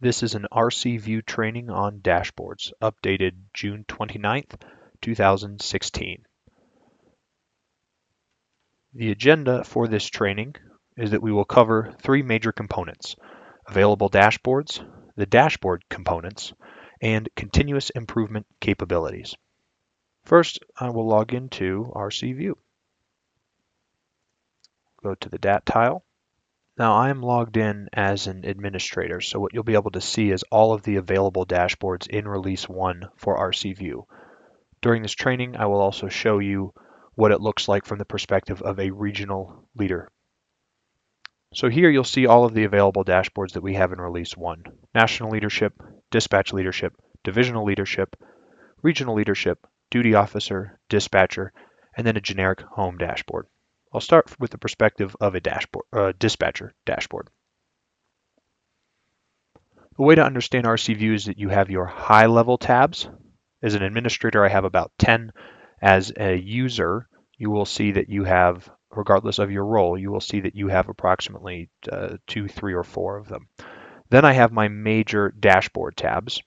This is an RC View training on dashboards, updated June 29th, 2016. The agenda for this training is that we will cover three major components: available dashboards, the dashboard components, and continuous improvement capabilities. First, I will log into RC View. Go to the Dat tile. Now I am logged in as an administrator, so what you'll be able to see is all of the available dashboards in Release 1 for RC View. During this training, I will also show you what it looks like from the perspective of a regional leader. So here you'll see all of the available dashboards that we have in Release 1. National leadership, dispatch leadership, divisional leadership, regional leadership, duty officer, dispatcher, and then a generic home dashboard. I'll start with the perspective of a dispatcher dashboard. The way to understand RC View is that you have your high-level tabs. As an administrator, I have about 10. As a user, you will see that you have, regardless of your role, you will see that you have approximately 2, 3, or 4 of them. Then I have my major dashboard tabs: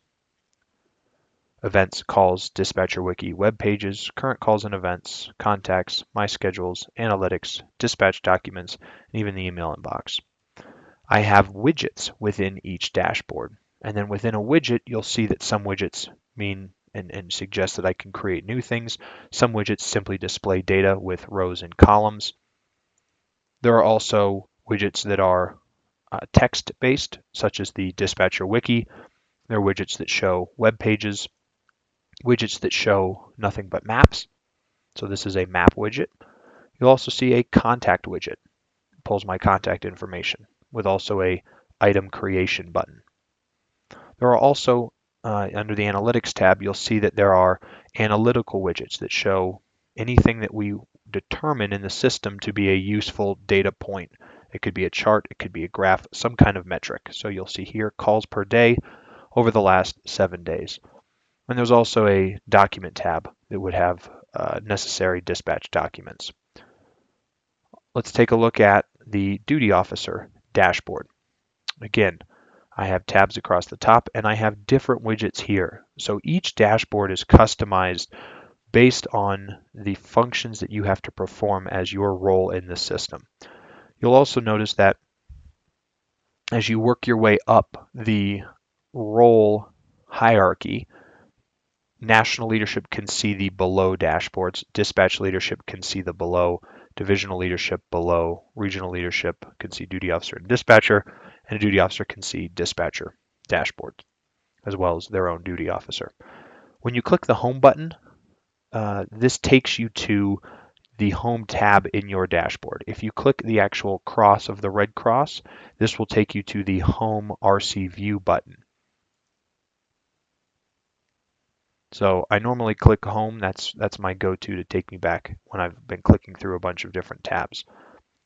events, calls, dispatcher wiki, web pages, current calls and events, contacts, my schedules, analytics, dispatch documents, and even the email inbox. I have widgets within each dashboard. And then within a widget, you'll see that some widgets mean and suggest that I can create new things. Some widgets simply display data with rows and columns. There are also widgets that are text-based, such as the dispatcher wiki. There are widgets that show web pages, widgets that show nothing but maps. So this is a map widget. You'll also see a contact widget. It pulls my contact information with also a item creation button. There are also, under the analytics tab, you'll see that there are analytical widgets that show anything that we determine in the system to be a useful data point. It could be a chart, it could be a graph, some kind of metric. So you'll see here calls per day over the last 7 days. And there's also a document tab that would have necessary dispatch documents. Let's take a look at the duty officer dashboard. Again, I have tabs across the top and I have different widgets here. So each dashboard is customized based on the functions that you have to perform as your role in the system. You'll also notice that as you work your way up the role hierarchy, national leadership can see the below dashboards, dispatch leadership can see the below, divisional leadership below, regional leadership can see duty officer and dispatcher, and a duty officer can see dispatcher dashboard, as well as their own duty officer. When you click the home button, this takes you to the home tab in your dashboard. If you click the actual cross of the red cross, this will take you to the home RC View button. So I normally click home. That's my go-to to take me back when I've been clicking through a bunch of different tabs.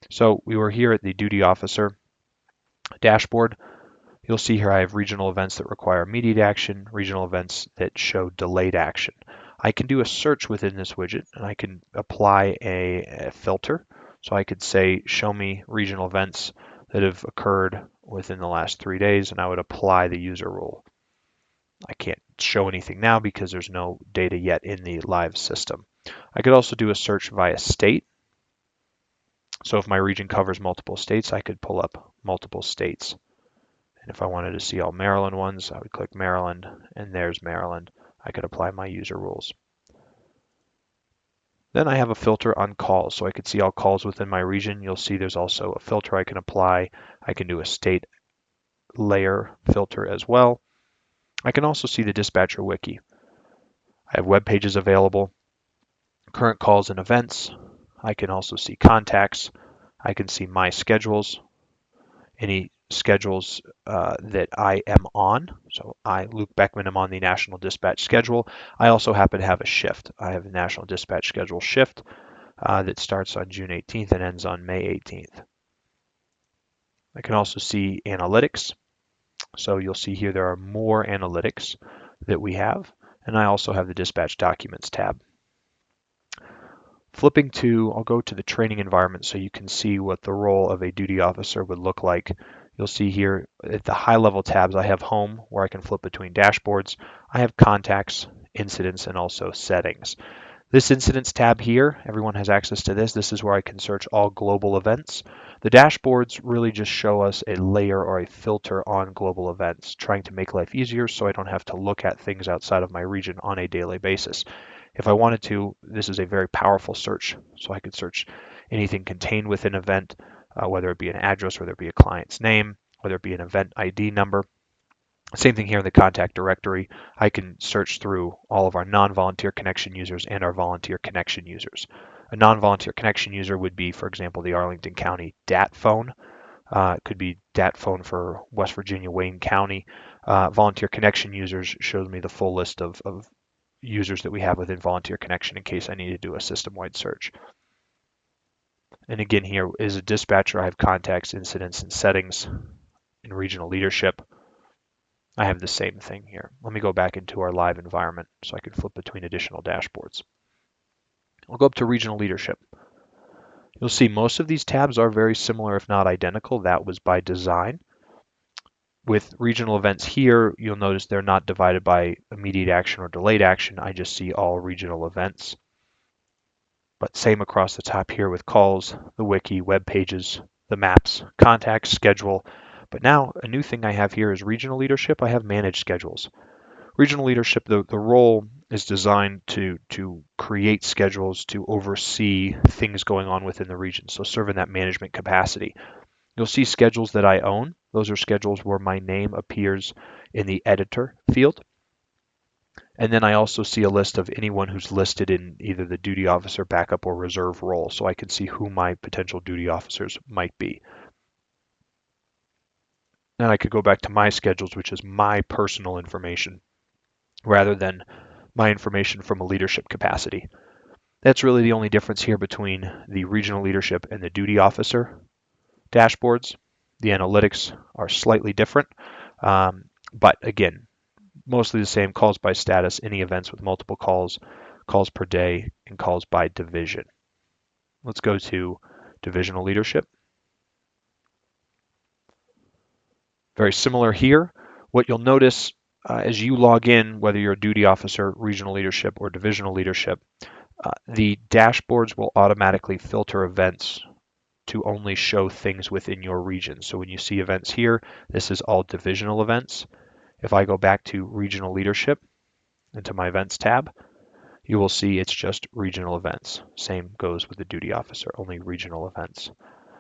So we were here at the duty officer dashboard. You'll see here I have regional events that require immediate action, regional events that show delayed action. I can do a search within this widget and I can apply a filter. So I could say, show me regional events that have occurred within the last 3 days, and I would apply the user rule. I can't show anything now because there's no data yet in the live system. I could also do a search via state. So if my region covers multiple states, I could pull up multiple states. And if I wanted to see all Maryland ones, I would click Maryland, and there's Maryland. I could apply my user rules. Then I have a filter on calls, so I could see all calls within my region. You'll see there's also a filter I can apply. I can do a state layer filter as well. I can also see the dispatcher wiki. I have web pages available, current calls and events. I can also see contacts. I can see my schedules, any schedules that I am on. So I, Luke Beckman, am on the National Dispatch schedule. I also happen to have a shift. I have a National Dispatch schedule shift that starts on June 18th and ends on May 18th. I can also see analytics. So you'll see here there are more analytics that we have, and I also have the dispatch documents tab. Flipping to, I'll go to the training environment so you can see what the role of a duty officer would look like You'll see here at the high level tabs, I have home where I can flip between dashboards. I have contacts, incidents, and also settings. This incidents tab here, everyone has access to this. This is where I can search all global events. The dashboards really just show us a layer or a filter on global events, trying to make life easier so I don't have to look at things outside of my region on a daily basis. If I wanted to, this is a very powerful search. So I could search anything contained within an event, whether it be an address, whether it be a client's name, whether it be an event ID number. Same thing here in the contact directory. I can search through all of our non-volunteer connection users and our volunteer connection users. A non-volunteer connection user would be, for example, the Arlington County DAT phone. It could be DAT phone for West Virginia, Wayne County. Volunteer connection users shows me the full list of users that we have within volunteer connection in case I need to do a system-wide search. And again, here is a dispatcher. I have contacts, incidents, and settings. In regional leadership, I have the same thing here. Let me go back into our live environment so I can flip between additional dashboards. I'll go up to regional leadership. You'll see most of these tabs are very similar, if not identical. That was by design. With regional events here, you'll notice they're not divided by immediate action or delayed action. I just see all regional events. But same across the top here with calls, the wiki, web pages, the maps, contacts, schedule. But now a new thing I have here is regional leadership. I have managed schedules. Regional leadership, the role is designed to create schedules to oversee things going on within the region. So serve in that management capacity. You'll see schedules that I own. Those are schedules where my name appears in the editor field. And then I also see a list of anyone who's listed in either the duty officer, backup, or reserve role. So I can see who my potential duty officers might be. Then I could go back to my schedules, which is my personal information, rather than my information from a leadership capacity. That's really the only difference here between the regional leadership and the duty officer dashboards. The analytics are slightly different, but again, mostly the same: calls by status, any events with multiple calls, calls per day, and calls by division. Let's go to divisional leadership. Very similar here. What you'll notice as you log in, whether you're a duty officer, regional leadership, or divisional leadership, the dashboards will automatically filter events to only show things within your region. So when you see events here, this is all divisional events. If I go back to regional leadership into my events tab, you will see it's just regional events. Same goes with the duty officer, only regional events.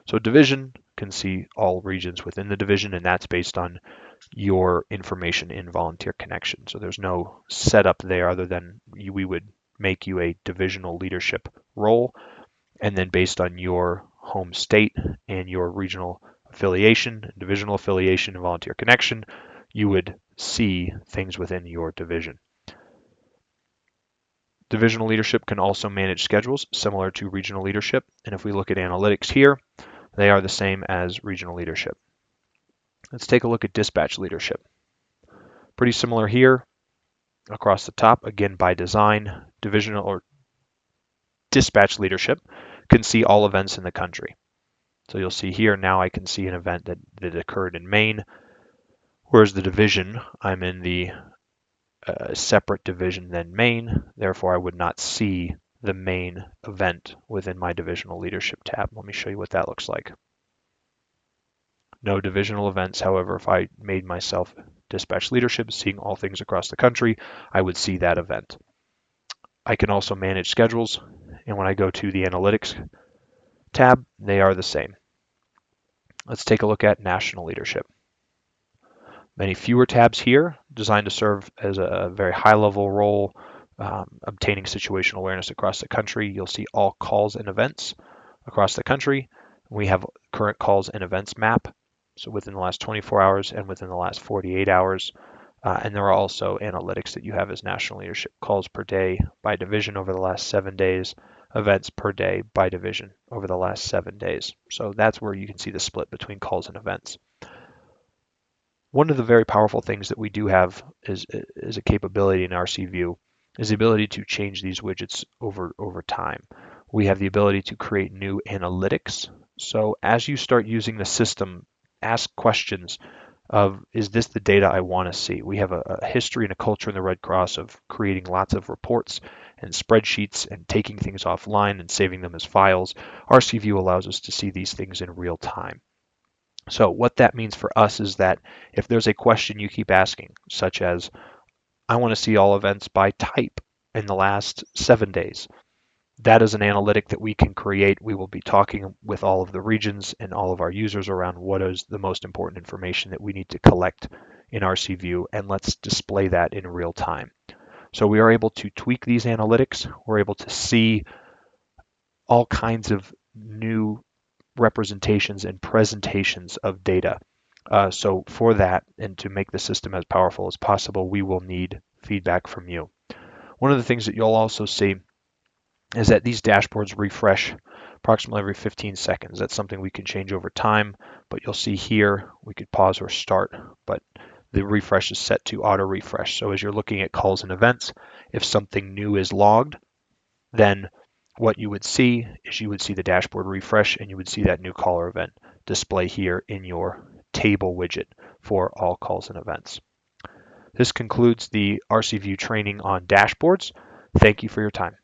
So division can see all regions within the division, and that's based on your information in volunteer connection. So there's no setup there other than we would make you a divisional leadership role, and then based on your home state and your regional affiliation, divisional affiliation, and volunteer connection, you would see things within your division. Divisional leadership can also manage schedules similar to regional leadership. And if we look at analytics here, they are the same as regional leadership. Let's take a look at dispatch leadership. Pretty similar here across the top. Again, by design, divisional or dispatch leadership can see all events in the country. So you'll see here now I can see an event that occurred in Maine, whereas the division, I'm in the separate division than Maine, therefore I would not see the main event within my divisional leadership tab. Let me show you what that looks like. No divisional events, however, if I made myself dispatch leadership, seeing all things across the country, I would see that event. I can also manage schedules, and when I go to the analytics tab, they are the same. Let's take a look at national leadership. Many fewer tabs here, designed to serve as a very high-level role, obtaining situational awareness across the country. You'll see all calls and events across the country. We have current calls and events map, so within the last 24 hours and within the last 48 hours. And there are also analytics that you have as national leadership: calls per day by division over the last 7 days, events per day by division over the last 7 days. So that's where you can see the split between calls and events. One of the very powerful things that we do have is a capability in RC View is the ability to change these widgets over time. We have the ability to create new analytics. So as you start using the system ask questions of, is this the data I want to see? We have a history and a culture in the Red Cross of creating lots of reports and spreadsheets and taking things offline and saving them as files. RCView allows us to see these things in real time. So what that means for us is that if there's a question you keep asking, such as, I want to see all events by type in the last 7 days, that is an analytic that we can create. We will be talking with all of the regions and all of our users around what is the most important information that we need to collect in RCView, and let's display that in real time. So we are able to tweak these analytics. We're able to see all kinds of new representations and presentations of data. So for that, and to make the system as powerful as possible, we will need feedback from you. One of the things that you'll also see is that these dashboards refresh approximately every 15 seconds. That's something we can change over time, but you'll see here we could pause or start, but the refresh is set to auto refresh. So as you're looking at calls and events, if something new is logged, then what you would see is you would see the dashboard refresh and you would see that new call or event display here in your table widget for all calls and events. This concludes the RCView training on dashboards. Thank you for your time.